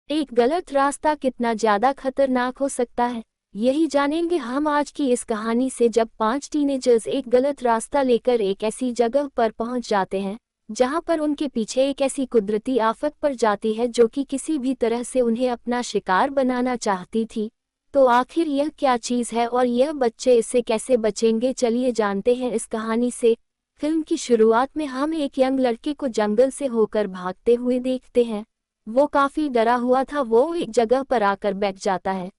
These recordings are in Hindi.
एक गलत रास्ता कितना ज्यादा खतरनाक हो सकता है, यही जानेंगे हम आज की इस कहानी से। जब 5 टीनेजर्स एक गलत रास्ता लेकर एक ऐसी जगह पर पहुंच जाते हैं जहां पर उनके पीछे एक ऐसी कुदरती आफत पड़ जाती है जो कि किसी भी तरह से उन्हें अपना शिकार बनाना चाहती थी, तो आखिर यह क्या चीज है और यह बच्चे इससे कैसे बचेंगे, चलिए जानते हैं इस कहानी से। फिल्म की शुरुआत में हम एक यंग लड़के को जंगल से होकर भागते हुए देखते हैं। वो काफी डरा हुआ था। वो एक जगह पर आकर बैठ जाता है।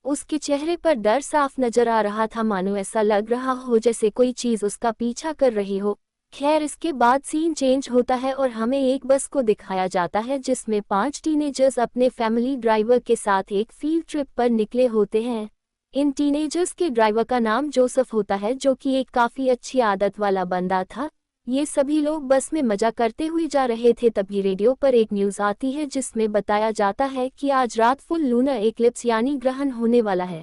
उसके चेहरे पर डर साफ नजर आ रहा था, मानो ऐसा लग रहा हो जैसे कोई चीज उसका पीछा कर रही हो। खैर, इसके बाद सीन चेंज होता है और हमें एक बस को दिखाया जाता है जिसमें 5 टीनेजर्स अपने फैमिली ड्राइवर के साथ एक फील्ड ट्रिप पर निकले होते हैं। इन टीनेजर्स के ड्राइवर का नाम जोसेफ होता है, जो कि एक काफी अच्छी आदत वाला बंदा था। ये सभी लोग बस में मजा करते हुए जा रहे थे, तभी रेडियो पर एक न्यूज आती है जिसमें बताया जाता है कि आज रात फुल लूनर एक्लिप्स यानी ग्रहण होने वाला है,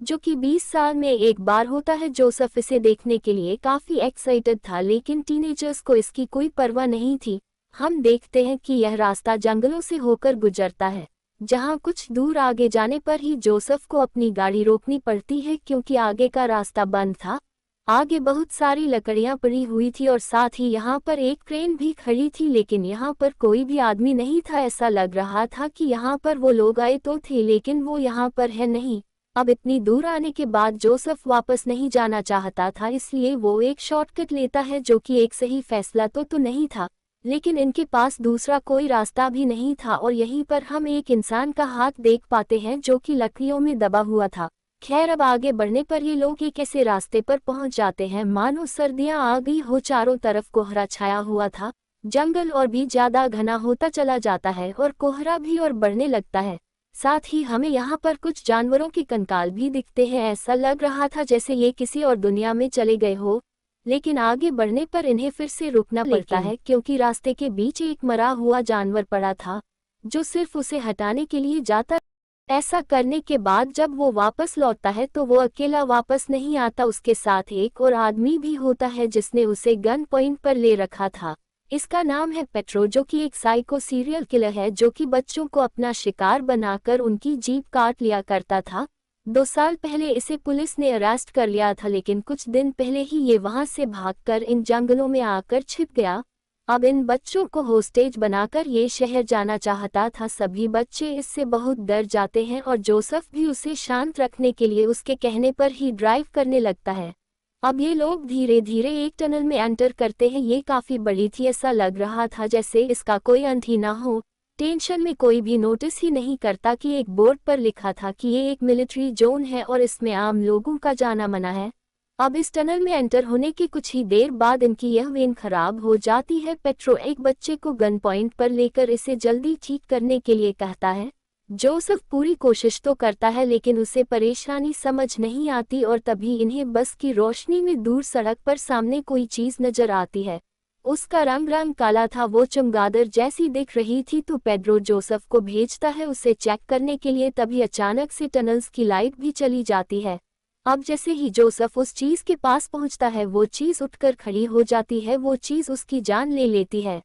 जो कि 20 साल में एक बार होता है। जोसेफ इसे देखने के लिए काफी एक्साइटेड था, लेकिन टीनेजर्स को इसकी कोई परवाह नहीं थी। हम देखते हैं कि यह रास्ता जंगलों से होकर गुजरता है, जहां कुछ दूर आगे जाने पर ही जोसेफ को अपनी गाड़ी रोकनी पड़ती है क्योंकि आगे का रास्ता बंद था। आगे बहुत सारी लकड़ियां पड़ी हुई थी और साथ ही यहाँ पर एक क्रेन भी खड़ी थी, लेकिन यहाँ पर कोई भी आदमी नहीं था। ऐसा लग रहा था कि यहाँ पर वो लोग आए तो थे, लेकिन वो यहाँ पर है नहीं। अब इतनी दूर आने के बाद जोसेफ वापस नहीं जाना चाहता था, इसलिए वो एक शॉर्टकट लेता है, जो कि एक सही फैसला तो नहीं था, लेकिन इनके पास दूसरा कोई रास्ता भी नहीं था। और यहीं पर हम एक इंसान का हाथ देख पाते हैं जो कि लकड़ियों में दबा हुआ था। खैर, अब आगे बढ़ने पर ये लोग एक ऐसे रास्ते पर पहुंच जाते हैं मानो सर्दियां आ गई हो। चारों तरफ कोहरा छाया हुआ था। जंगल और भी ज्यादा घना होता चला जाता है और कोहरा भी और बढ़ने लगता है। साथ ही हमें यहाँ पर कुछ जानवरों के कंकाल भी दिखते हैं। ऐसा लग रहा था जैसे ये किसी और दुनिया में चले गए हो, लेकिन आगे बढ़ने पर इन्हें फिर से रुकना पड़ता है क्योंकि रास्ते के बीच एक मरा हुआ जानवर पड़ा था जो सिर्फ उसे हटाने के लिए जाता। ऐसा करने के बाद जब वो वापस लौटता है तो वो अकेला वापस नहीं आता, उसके साथ एक और आदमी भी होता है जिसने उसे गन पॉइंट पर ले रखा था। इसका नाम है पेट्रो, जो कि एक साइको सीरियल किलर है जो कि बच्चों को अपना शिकार बनाकर उनकी जीभ काट लिया करता था। 2 साल पहले इसे पुलिस ने अरेस्ट कर लिया था, लेकिन कुछ दिन पहले ही ये वहां से भागकर इन जंगलों में आकर छिप गया। अब इन बच्चों को होस्टेज बनाकर ये शहर जाना चाहता था। सभी बच्चे इससे बहुत डर जाते हैं और जोसेफ भी उसे शांत रखने के लिए उसके कहने पर ही ड्राइव करने लगता है। अब ये लोग धीरे धीरे एक टनल में एंटर करते हैं। ये काफी बड़ी थी, ऐसा लग रहा था जैसे इसका कोई अंत ही ना हो। टेंशन में कोई भी नोटिस ही नहीं करता कि एक बोर्ड पर लिखा था कि ये एक मिलिट्री जोन है और इसमें आम लोगों का जाना मना है। अब इस टनल में एंटर होने के कुछ ही देर बाद इनकी यह वेन खराब हो जाती है। पेट्रो एक बच्चे को गन पॉइंट पर लेकर इसे जल्दी ठीक करने के लिए कहता है। जोसेफ पूरी कोशिश तो करता है, लेकिन उसे परेशानी समझ नहीं आती और तभी इन्हें बस की रोशनी में दूर सड़क पर सामने कोई चीज नजर आती है। उसका रंग काला था, वो चमगादड़ जैसी दिख रही थी। तो पेड्रो जोसेफ को भेजता है उसे चेक करने के लिए, तभी अचानक से टनल्स की लाइट भी चली जाती है। अब जैसे ही जोसेफ उस चीज के पास पहुंचता है, वो चीज उठकर खड़ी हो जाती है। वो चीज उसकी जान ले लेती है।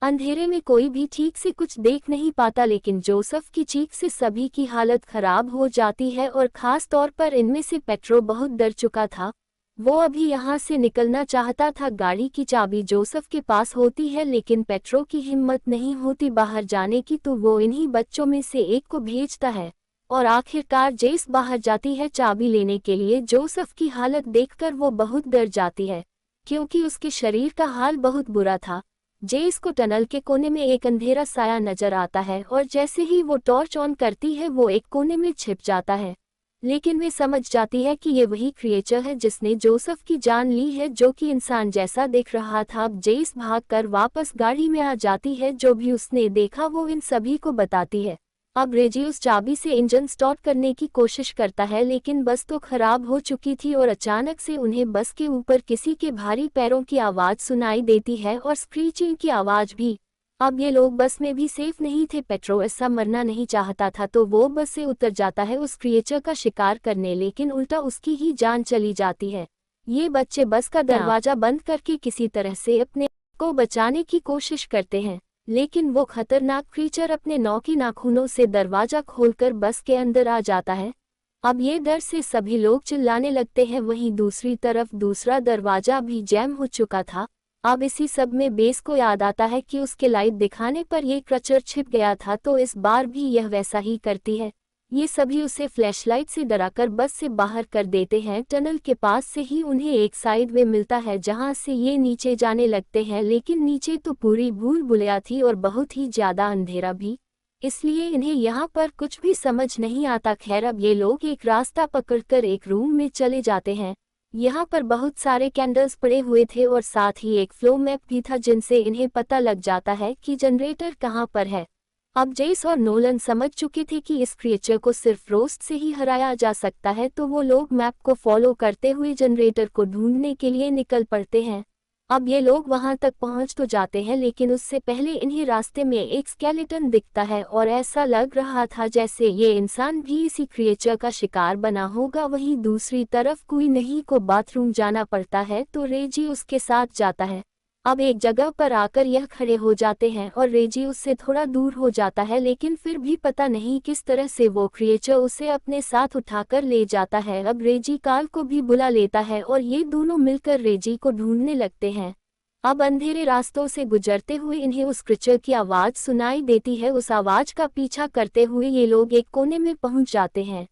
अंधेरे में कोई भी ठीक से कुछ देख नहीं पाता, लेकिन जोसेफ की चीख से सभी की हालत खराब हो जाती है और खास तौर पर इनमें से पेट्रो बहुत डर चुका था। वो अभी यहाँ से निकलना चाहता था। गाड़ी की चाबी जोसेफ के पास होती है, लेकिन पेट्रो की हिम्मत नहीं होती बाहर जाने की, तो वो इन्हीं बच्चों में से एक को भेजता है और आखिरकार जेस बाहर जाती है चाबी लेने के लिए। जोसेफ की हालत देखकर वो बहुत डर जाती है क्योंकि उसके शरीर का हाल बहुत बुरा था। जेस को टनल के कोने में एक अंधेरा साया नजर आता है और जैसे ही वो टॉर्च ऑन करती है वो एक कोने में छिप जाता है, लेकिन वे समझ जाती है कि ये वही क्रिएचर है जिसने जोसेफ की जान ली है, जो कि इंसान जैसा दिख रहा था। अब जेस भागकर वापस गाड़ी में आ जाती है। जो भी उसने देखा वो इन सभी को बताती है। अब रेजी उस चाबी से इंजन स्टार्ट करने की कोशिश करता है, लेकिन बस तो खराब हो चुकी थी और अचानक से उन्हें बस के ऊपर किसी के भारी पैरों की आवाज सुनाई देती है और स्क्रीचिंग की आवाज भी। अब ये लोग बस में भी सेफ नहीं थे। पेट्रो ऐसा मरना नहीं चाहता था, तो वो बस से उतर जाता है उस क्रिएचर का शिकार करने, लेकिन उल्टा उसकी ही जान चली जाती है। ये बच्चे बस का दरवाजा बंद करके किसी तरह से अपने को बचाने की कोशिश करते हैं। लेकिन वो खतरनाक क्रीचर अपने नौकी नाखूनों से दरवाजा खोलकर बस के अंदर आ जाता है। अब ये डर से सभी लोग चिल्लाने लगते हैं। वहीं दूसरी तरफ दूसरा दरवाजा भी जैम हो चुका था। अब इसी सब में बेस को याद आता है कि उसके लाइट दिखाने पर ये क्रीचर छिप गया था, तो इस बार भी यह वैसा ही करती है। ये सभी उसे फ्लैशलाइट से डराकर बस से बाहर कर देते हैं। टनल के पास से ही उन्हें एक साइड वे मिलता है जहां से ये नीचे जाने लगते हैं, लेकिन नीचे तो पूरी भूल भुलैया थी और बहुत ही ज्यादा अंधेरा भी, इसलिए इन्हें यहाँ पर कुछ भी समझ नहीं आता। खैर, अब ये लोग एक रास्ता पकड़कर एक रूम में चले जाते हैं। यहाँ पर बहुत सारे कैंडल्स पड़े हुए थे और साथ ही एक फ्लो मैप भी था जिनसे इन्हें पता लग जाता है कि जनरेटर कहाँ पर है। अब जेस और नोलन समझ चुके थे कि इस क्रिएचर को सिर्फ रोस्ट से ही हराया जा सकता है, तो वो लोग मैप को फॉलो करते हुए जनरेटर को ढूंढने के लिए निकल पड़ते हैं। अब ये लोग वहां तक पहुंच तो जाते हैं, लेकिन उससे पहले इन्हें रास्ते में एक स्केलेटन दिखता है और ऐसा लग रहा था जैसे ये इंसान भी इसी क्रिएचर का शिकार बना होगा। वहीं दूसरी तरफ क्वीन नहीं को बाथरूम जाना पड़ता है, तो रेजी उसके साथ जाता है। अब एक जगह पर आकर यह खड़े हो जाते हैं और रेजी उससे थोड़ा दूर हो जाता है, लेकिन फिर भी पता नहीं किस तरह से वो क्रिएचर उसे अपने साथ उठाकर ले जाता है। अब रेजी कार्ल को भी बुला लेता है और ये दोनों मिलकर रेजी को ढूंढने लगते हैं। अब अंधेरे रास्तों से गुजरते हुए इन्हें उस क्रिएचर की आवाज सुनाई देती है। उस आवाज का पीछा करते हुए ये लोग एक कोने में पहुंच जाते हैं।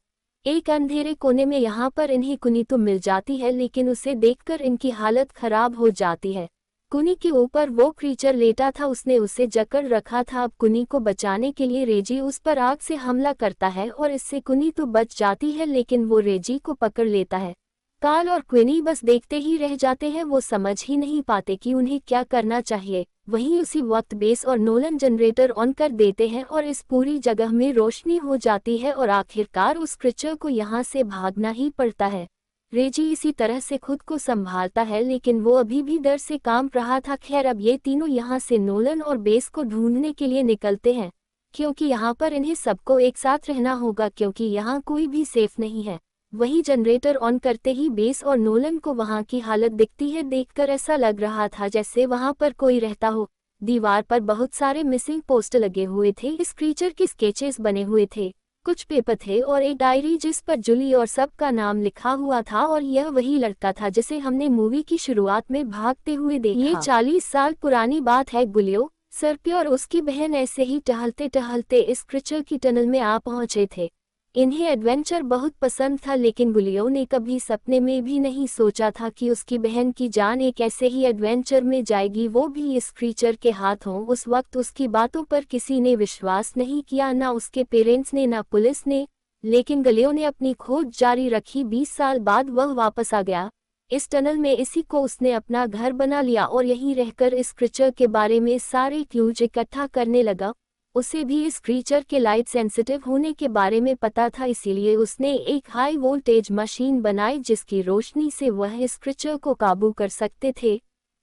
एक अंधेरे कोने में यहाँ पर इन्हें कुनी तो मिल जाती है, लेकिन उसे देखकर इनकी हालत खराब हो जाती है। कुनी के ऊपर वो क्रीचर लेटा था, उसने उसे जकड़ रखा था। अब कुनी को बचाने के लिए रेजी उस पर आग से हमला करता है और इससे कुनी तो बच जाती है, लेकिन वो रेजी को पकड़ लेता है। कार्ल और क्विनी बस देखते ही रह जाते हैं, वो समझ ही नहीं पाते कि उन्हें क्या करना चाहिए। वहीं उसी वक्त बेस और नोलन जनरेटर ऑन कर देते हैं और इस पूरी जगह में रोशनी हो जाती है और आखिरकार उस क्रीचर को यहाँ से भागना ही पड़ता है। रेजी इसी तरह से खुद को संभालता है, लेकिन वो अभी भी डर से कांप रहा था। खैर, अब ये तीनों यहाँ से नोलन और बेस को ढूंढने के लिए निकलते हैं, क्योंकि यहाँ पर इन्हें सबको एक साथ रहना होगा, क्योंकि यहाँ कोई भी सेफ नहीं है। वही जनरेटर ऑन करते ही बेस और नोलन को वहाँ की हालत दिखती है। देखकर ऐसा लग रहा था जैसे वहाँ पर कोई रहता हो। दीवार पर बहुत सारे मिसिंग पोस्टर लगे हुए थे, इस क्रीचर के स्केचेस बने हुए थे, कुछ पेपर थे और एक डायरी जिस पर जूली और सबका नाम लिखा हुआ था। और यह वही लड़का था जिसे हमने मूवी की शुरुआत में भागते हुए देखा। ये 40 साल पुरानी बात है। गुलियो, सर्पियो और उसकी बहन ऐसे ही टहलते टहलते इस क्रीचर की टनल में आ पहुंचे थे। इन्हें एडवेंचर बहुत पसंद था, लेकिन गुलियो ने कभी सपने में भी नहीं सोचा था कि उसकी बहन की जान एक ऐसे ही एडवेंचर में जाएगी, वो भी इस क्रीचर के हाथों। उस वक्त उसकी बातों पर किसी ने विश्वास नहीं किया, ना उसके पेरेंट्स ने ना पुलिस ने, लेकिन गुलियो ने अपनी खोज जारी रखी। 20 साल बाद वह वापस आ गया। इस टनल में इसी को उसने अपना घर बना लिया और यहीं रहकर इस क्रीचर के बारे में सारे क्लूज इकट्ठा करने लगा। उसे भी इस क्रीचर के लाइट सेंसिटिव होने के बारे में पता था, इसीलिए उसने एक हाई वोल्टेज मशीन बनाई जिसकी रोशनी से वह इस क्रीचर को काबू कर सकते थे।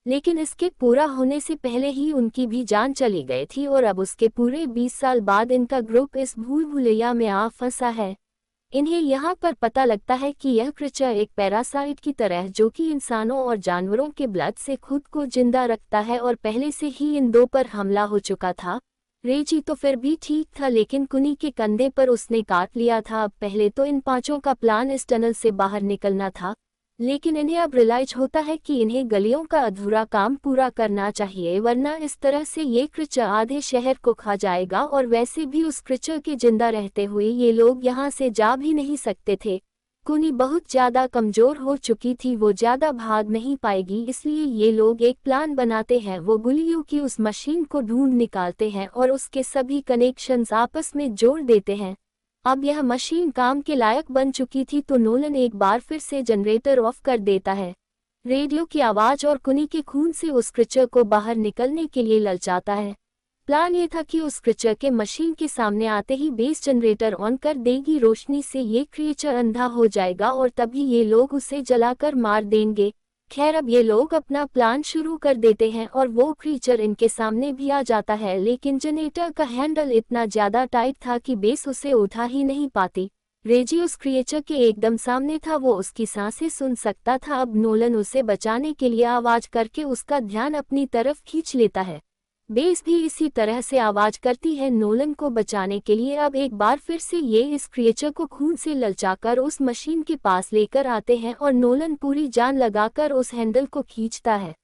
लेकिन इसके पूरा होने से पहले ही उनकी भी जान चली गई थी और अब उसके पूरे 20 साल बाद इनका ग्रुप इस भूल भुलैया में आ फंसा है। इन्हें यहाँ पर पता लगता है कि यह क्रीचर एक पैरासाइट की तरह जो कि इंसानों और जानवरों के ब्लड से खुद को जिंदा रखता है और पहले से ही इन दो पर हमला हो चुका था। रेजी तो फिर भी ठीक था, लेकिन कुनी के कंधे पर उसने काट लिया था। अब पहले तो इन पांचों का प्लान इस टनल से बाहर निकलना था, लेकिन इन्हें अब रियलाइज होता है कि इन्हें गलियों का अधूरा काम पूरा करना चाहिए, वरना इस तरह से ये क्रीचर आधे शहर को खा जाएगा। और वैसे भी उस क्रीचर के जिंदा रहते हुए ये लोग यहाँ से जा भी नहीं सकते थे। कुनी बहुत ज्यादा कमजोर हो चुकी थी, वो ज्यादा भाग नहीं पाएगी, इसलिए ये लोग एक प्लान बनाते हैं। वो गुलियो की उस मशीन को ढूंढ निकालते हैं और उसके सभी कनेक्शंस आपस में जोड़ देते हैं। अब यह मशीन काम के लायक बन चुकी थी, तो नोलन एक बार फिर से जनरेटर ऑफ कर देता है। रेडियो की आवाज और कुनी के खून से उस क्रीचर को बाहर निकलने के लिए ललचाता है। प्लान ये था कि उस क्रीचर के मशीन के सामने आते ही बेस जनरेटर ऑन कर देगी, रोशनी से ये क्रीचर अंधा हो जाएगा और तभी ये लोग उसे जलाकर मार देंगे। खैर, अब ये लोग अपना प्लान शुरू कर देते हैं और वो क्रीचर इनके सामने भी आ जाता है, लेकिन जनरेटर का हैंडल इतना ज्यादा टाइट था कि बेस उसे उठा ही नहीं पाती। रेजी उस क्रीचर के एकदम सामने था, वो उसकी सांसें सुन सकता था। अब नोलन उसे बचाने के लिए आवाज करके उसका ध्यान अपनी तरफ खींच लेता है, बेस भी इसी तरह से आवाज करती है नोलन को बचाने के लिए। अब एक बार फिर से ये इस क्रिएचर को खून से ललचाकर उस मशीन के पास लेकर आते हैं और नोलन पूरी जान लगाकर उस हैंडल को खींचता है।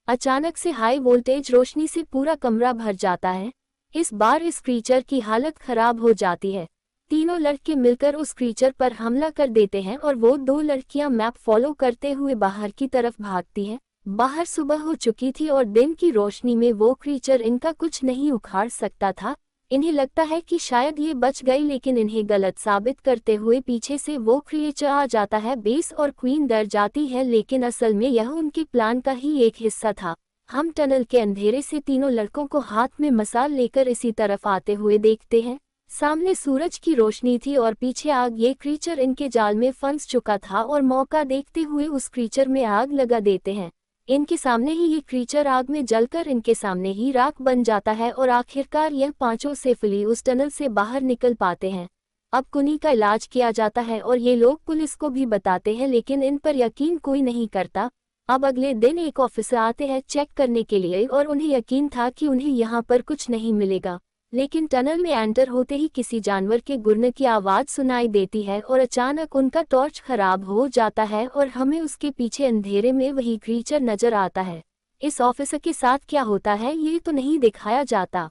अचानक से हाई वोल्टेज रोशनी से पूरा कमरा भर जाता है। इस बार इस क्रीचर की हालत खराब हो जाती है। तीनों लड़के मिलकर उस क्रीचर पर हमला कर देते हैं और वो दो लड़कियां मैप फॉलो करते हुए बाहर की तरफ भागती हैं। बाहर सुबह हो चुकी थी और दिन की रोशनी में वो क्रीचर इनका कुछ नहीं उखाड़ सकता था। इन्हें लगता है कि शायद ये बच गई, लेकिन इन्हें गलत साबित करते हुए पीछे से वो क्रीचर आ जाता है। बेस और क्वीन डर जाती है, लेकिन असल में यह उनके प्लान का ही एक हिस्सा था। हम टनल के अंधेरे से तीनों लड़कों को हाथ में मसाल लेकर इसी तरफ आते हुए देखते हैं। सामने सूरज की रोशनी थी और पीछे आग। ये क्रीचर इनके जाल में फंस चुका था और मौका देखते हुए उस क्रीचर में आग लगा देते हैं। इनके सामने ही ये क्रीचर आग में जलकर इनके सामने ही राख बन जाता है और आखिरकार यह पांचों सेफली उस टनल से बाहर निकल पाते हैं। अब कुनी का इलाज किया जाता है और ये लोग पुलिस को भी बताते हैं, लेकिन इन पर यकीन कोई नहीं करता। अब अगले दिन एक ऑफिसर आते हैं चेक करने के लिए और उन्हें यकीन था कि उन्हें यहाँ पर कुछ नहीं मिलेगा, लेकिन टनल में एंटर होते ही किसी जानवर के गुर्रने की आवाज़ सुनाई देती है और अचानक उनका टॉर्च खराब हो जाता है और हमें उसके पीछे अंधेरे में वही क्रीचर नजर आता है। इस ऑफिसर के साथ क्या होता है ये तो नहीं दिखाया जाता,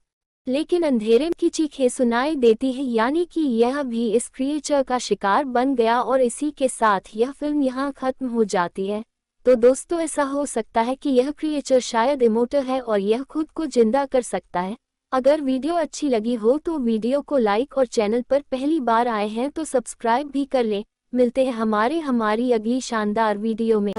लेकिन अंधेरे की चीखें सुनाई देती है, यानी कि यह भी इस क्रीचर का शिकार बन गया। और इसी के साथ यह फिल्म यहाँ खत्म हो जाती है। तो दोस्तों, ऐसा हो सकता है कि यह क्रीचर शायद इमोर्टल है और यह खुद को जिंदा कर सकता है। अगर वीडियो अच्छी लगी हो तो वीडियो को लाइक और चैनल पर पहली बार आए हैं तो सब्सक्राइब भी कर लें। मिलते हैं हमारी अगली शानदार वीडियो में।